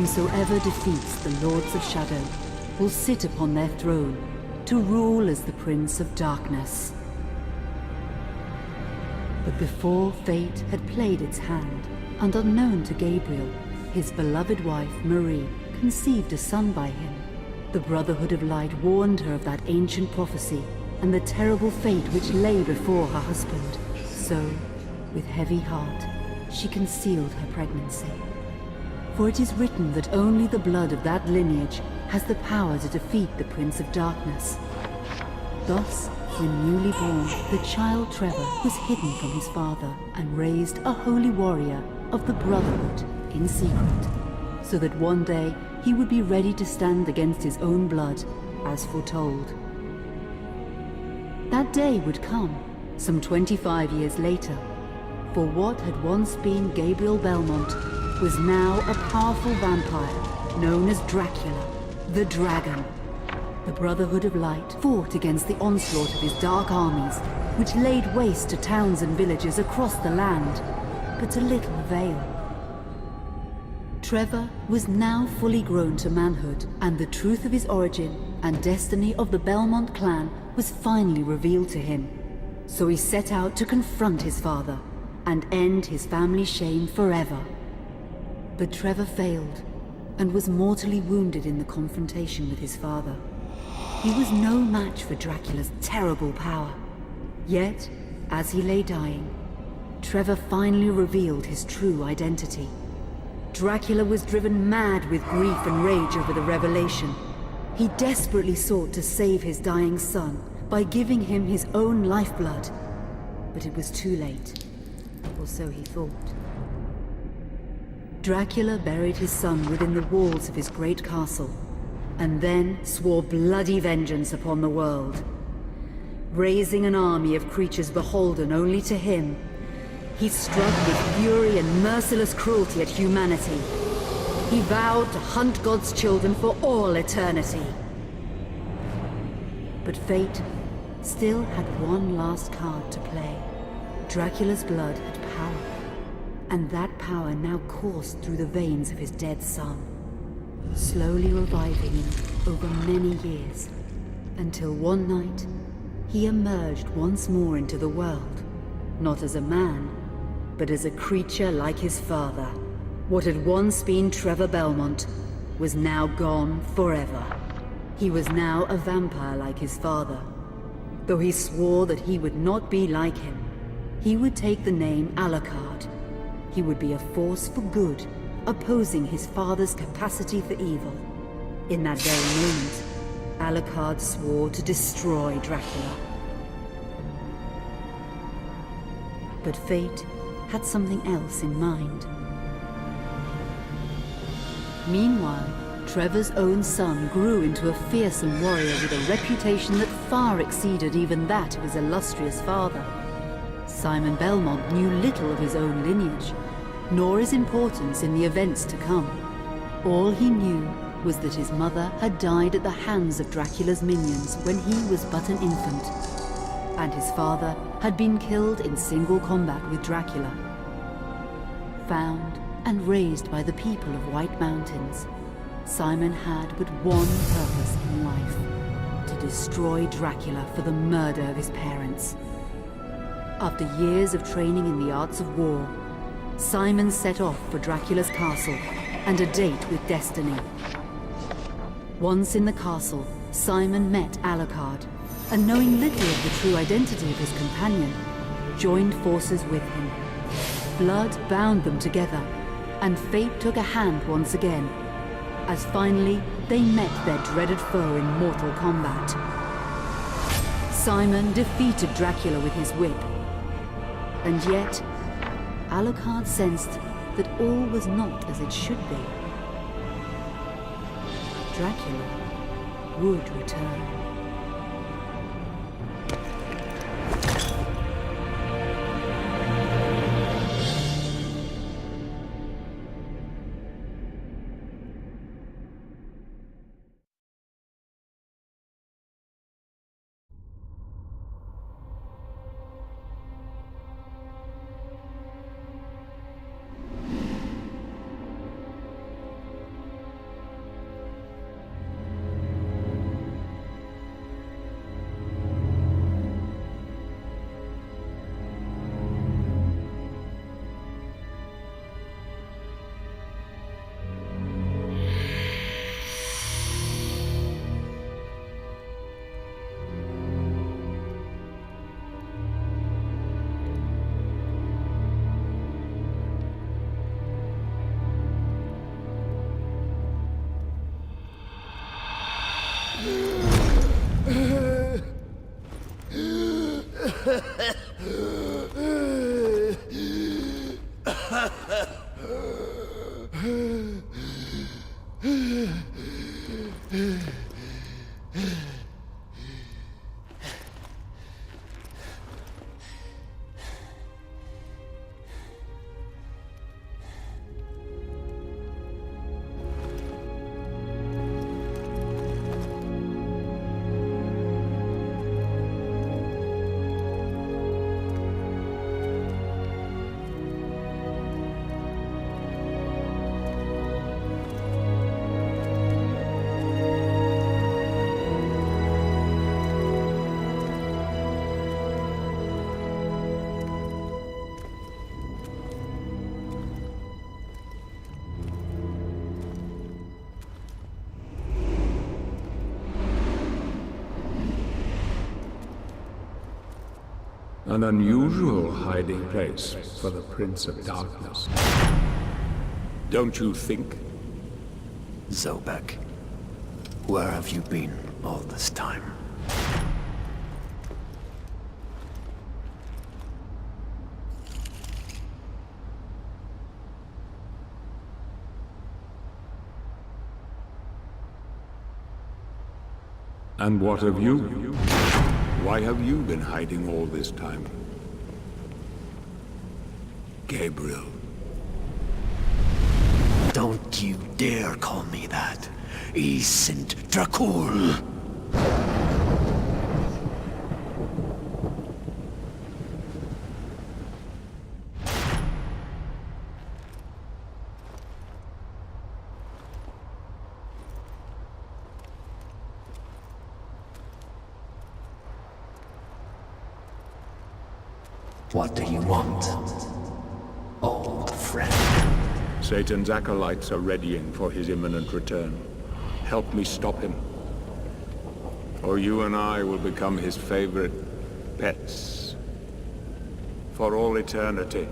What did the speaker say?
Whosoever defeats the Lords of Shadow will sit upon their throne to rule as the Prince of Darkness. But before fate had played its hand, and unknown to Gabriel, his beloved wife Marie conceived a son by him. The Brotherhood of Light warned her of that ancient prophecy and the terrible fate which lay before her husband. So, with heavy heart, she concealed her pregnancy. For it is written that only the blood of that lineage has the power to defeat the Prince of Darkness. Thus, when newly born, the child Trevor was hidden from his father and raised a holy warrior of the Brotherhood in secret, so that one day he would be ready to stand against his own blood, as foretold. That day would come, some 25 years later, for what had once been Gabriel Belmont was now a powerful vampire known as Dracula, the Dragon. The Brotherhood of Light fought against the onslaught of his dark armies, which laid waste to towns and villages across the land, but to little avail. Trevor was now fully grown to manhood, and the truth of his origin and destiny of the Belmont clan was finally revealed to him. So he set out to confront his father and end his family's shame forever. But Trevor failed and was mortally wounded in the confrontation with his father. He was no match for Dracula's terrible power. Yet, as he lay dying, Trevor finally revealed his true identity. Dracula was driven mad with grief and rage over the revelation. He desperately sought to save his dying son by giving him his own lifeblood. But it was too late, or so he thought. Dracula buried his son within the walls of his great castle, and then swore bloody vengeance upon the world. Raising an army of creatures beholden only to him, he struck with fury and merciless cruelty at humanity. He vowed to hunt God's children for all eternity. But fate still had one last card to play. Dracula's blood had power, and that power now coursed through the veins of his dead son, slowly reviving him over many years, until one night he emerged once more into the world, not as a man, but as a creature like his father. What had once been Trevor Belmont was now gone forever. He was now a vampire like his father. Though he swore that he would not be like him, he would take the name Alucard. He would be a force for good, opposing his father's capacity for evil. In that very moment, Alucard swore to destroy Dracula. But fate had something else in mind. Meanwhile, Trevor's own son grew into a fearsome warrior with a reputation that far exceeded even that of his illustrious father. Simon Belmont knew little of his own lineage, nor his importance in the events to come. All he knew was that his mother had died at the hands of Dracula's minions when he was but an infant, and his father had been killed in single combat with Dracula. Found and raised by the people of White Mountains, Simon had but one purpose in life: to destroy Dracula for the murder of his parents. After years of training in the arts of war, Simon set off for Dracula's castle and a date with destiny. Once in the castle, Simon met Alucard, and knowing little of the true identity of his companion, joined forces with him. Blood bound them together, and fate took a hand once again, as finally they met their dreaded foe in mortal combat. Simon defeated Dracula with his whip, and yet Alucard sensed that all was not as it should be. Dracula would return. An unusual hiding place for the Prince of Darkness. Don't you think? Zobek, where have you been all this time? And what of you? Why have you been hiding all this time? Gabriel. Don't you dare call me that. Saint Dracul. What do you want, old friend? Satan's acolytes are readying for his imminent return. Help me stop him, or you and I will become his favorite pets for all eternity.